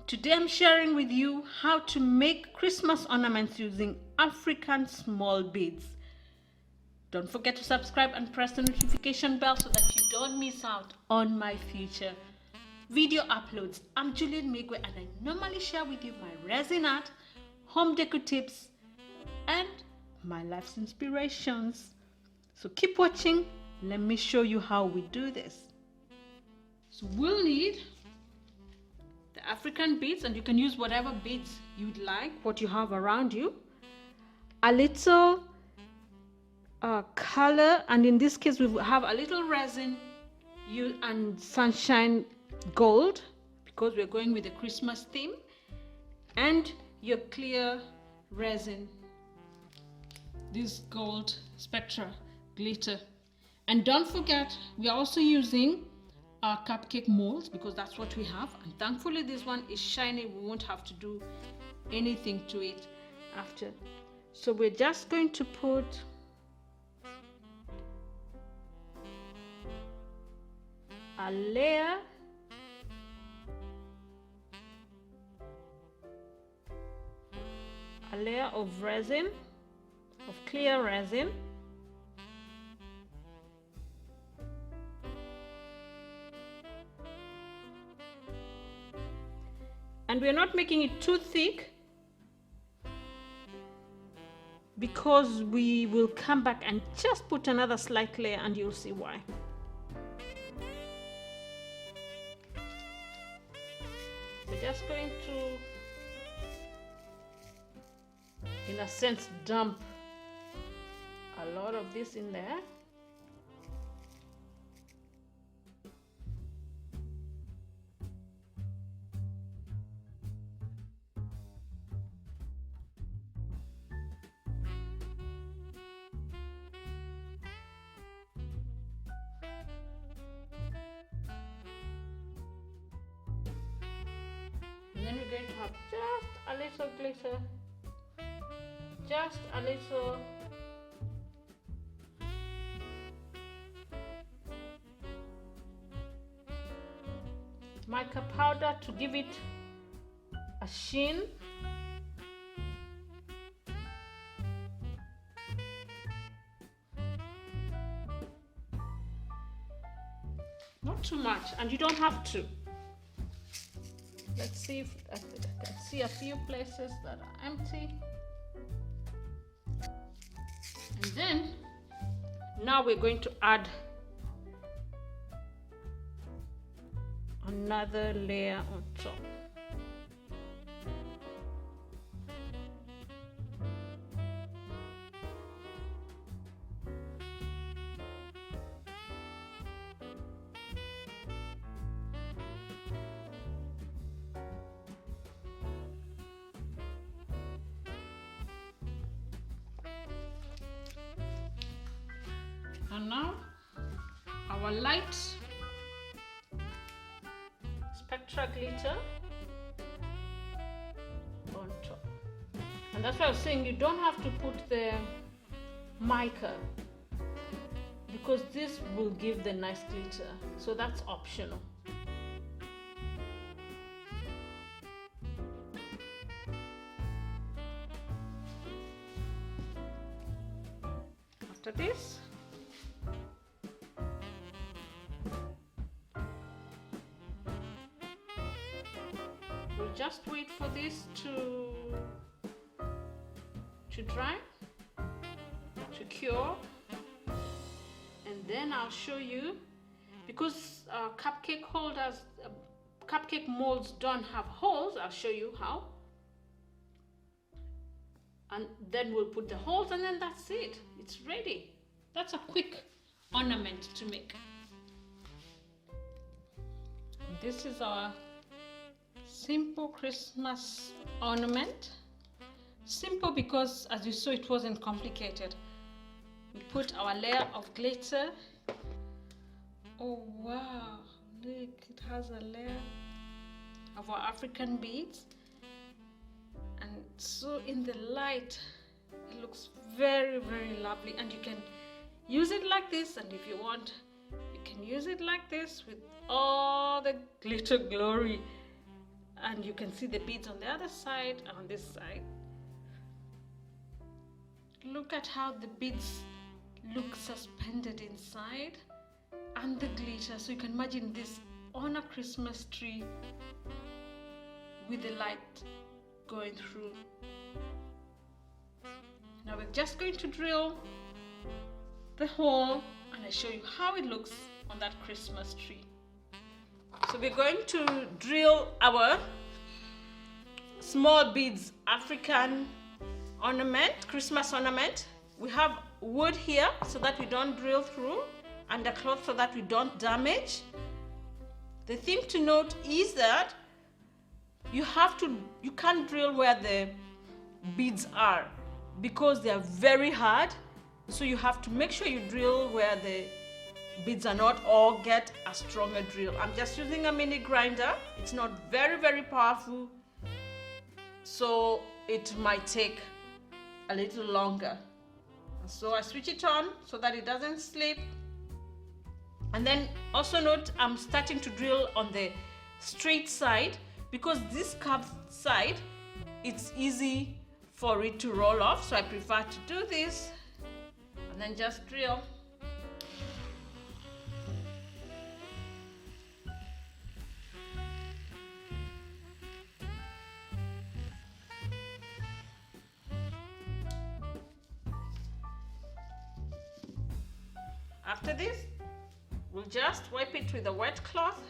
Today I'm sharing with you how to make Christmas ornaments using African small beads. Don't forget to subscribe and press the notification bell so that you don't miss out on my future video uploads. I'm Julian Megwe and I normally share with you my resin art, home decor tips, and my life's inspirations. So keep watching. Let me show you how we do this. So we'll need the African beads, and you can use whatever beads you'd like, what you have around you. A little color, and in this case we have a little resin and sunshine gold because we're going with the Christmas theme, and your clear resin, this gold spectra glitter. And don't forget, we are also using our cupcake molds because that's what we have, and thankfully this one is shiny. We won't have to do anything to it after. So we're just going to put a layer of resin, of clear resin. And we're not making it too thick because we will come back and just put another slight layer and you'll see why. We're just going to, in a sense, dump a lot of this in there. And then we're going to have just a little glitter, just a little mica powder to give it a sheen. Not too much, and you don't have to. Let's see if I can see a few places that are empty. And then now we're going to add another layer on top. And now our light spectra glitter on top. And that's why I was saying you don't have to put the mica because this will give the nice glitter. So that's optional. After this, we'll just wait for this to dry, to cure, and then I'll show you, because cupcake holders, cupcake molds don't have holes. I'll show you how, and then we'll put the holes, and then that's it. It's ready. That's a quick ornament to make. This is our simple Christmas ornament. Simple because, as you saw, it wasn't complicated. We put our layer of glitter. Oh wow, look, it has a layer of our African beads, and so in the light it looks very, very lovely. And you can use it like this, and if you want, you can use it like this with all the glitter glory and you can see the beads on the other side and on this side. Look at how the beads look suspended inside, and the glitter. So you can imagine this on a Christmas tree with the light going through. Now we're just going to drill the hole, and I show you how it looks on that Christmas tree. So we're going to drill our small beads African ornament, Christmas ornament. We have wood here so that we don't drill through, and a cloth so that we don't damage. The thing to note is that you can't drill where the beads are because they are very hard. So you have to make sure you drill where the beads are not, or get a stronger drill. I'm just using a mini grinder. It's not very powerful, so it might take a little longer. So I switch it on so that it doesn't slip. And then also note, I'm starting to drill on the straight side because this curved side, it's easy for it to roll off. So I prefer to do this and then just drill. After this, we'll just wipe it with a wet cloth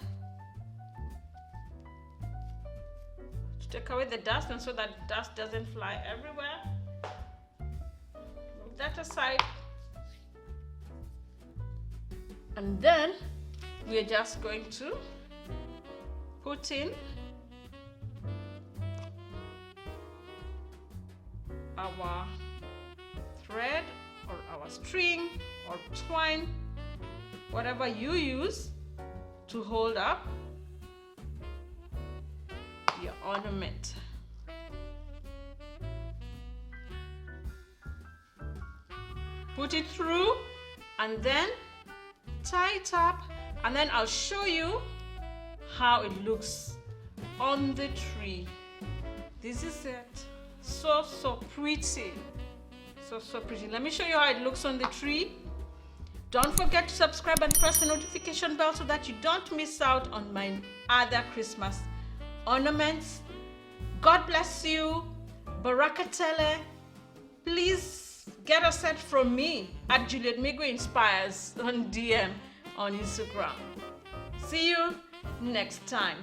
to take away the dust, and so that dust doesn't fly everywhere. Move that aside. And then we're just going to put in our thread or our string or twine, whatever you use to hold up your ornament. Put it through and then tie it up, and then I'll show you how it looks on the tree. This is it. So pretty. So pretty. Let me show you how it looks on the tree. Don't forget to subscribe and press the notification bell so that you don't miss out on my other Christmas ornaments. God bless you. Barakatele. Please get a set from me at Juliet Migo Inspires on DM on Instagram. See you next time.